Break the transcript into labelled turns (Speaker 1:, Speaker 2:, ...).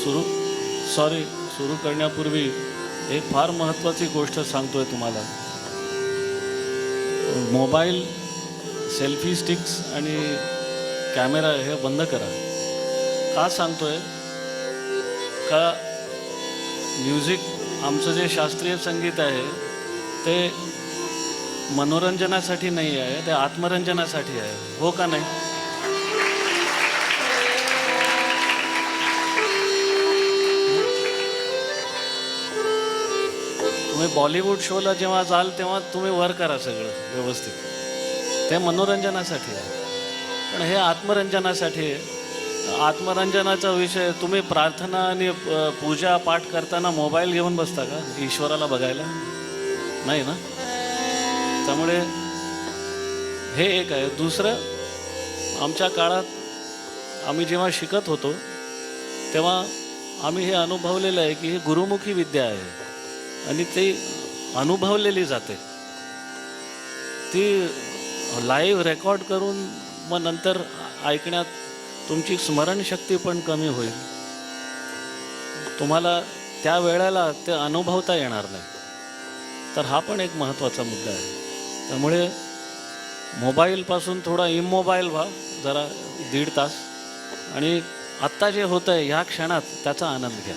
Speaker 1: सुरू करण्यापूर्वी एक फार महत्त्वाची गोष्ट सांगतोय तुम्हाला. मोबाईल, सेल्फी स्टिक्स आणि कॅमेरा हे बंद करा. का सांगतोय? का म्युझिक, आमचं जे शास्त्रीय संगीत आहे ते मनोरंजनासाठी नाही आहे, ते आत्मरंजनासाठी आहे. हो का नाही? तुम्ही बॉलिवूड शोला जेव्हा जाल तेव्हा तुम्ही वर करा सगळं व्यवस्थित, ते मनोरंजनासाठी आहे. पण हे आत्मरंजनासाठी आहे. आत्मरंजनाचा विषय, तुम्ही प्रार्थना आणि पूजा पाठ करताना मोबाईल घेऊन बसता का ईश्वराला बघायला? नाही ना. त्यामुळे हे एक आहे. दुसरं, आमच्या काळात आम्ही जेव्हा शिकत होतो तेव्हा आम्ही हे अनुभवलेलं आहे की ही गुरुमुखी विद्या आहे आणि ती अनुभवलेली जाते. ती लाईव्ह रेकॉर्ड करून मग नंतर ऐकण्यात तुमची स्मरणशक्ती पण कमी होईल. तुम्हाला त्या वेळेला ते अनुभवता येणार नाही. तर हा पण एक महत्त्वाचा मुद्दा आहे. त्यामुळे मोबाईलपासून थोडा इमोबाईल व्हा जरा 1.5 तास, आणि आत्ता जे होतं आहे ह्या क्षणात त्याचा आनंद घ्या.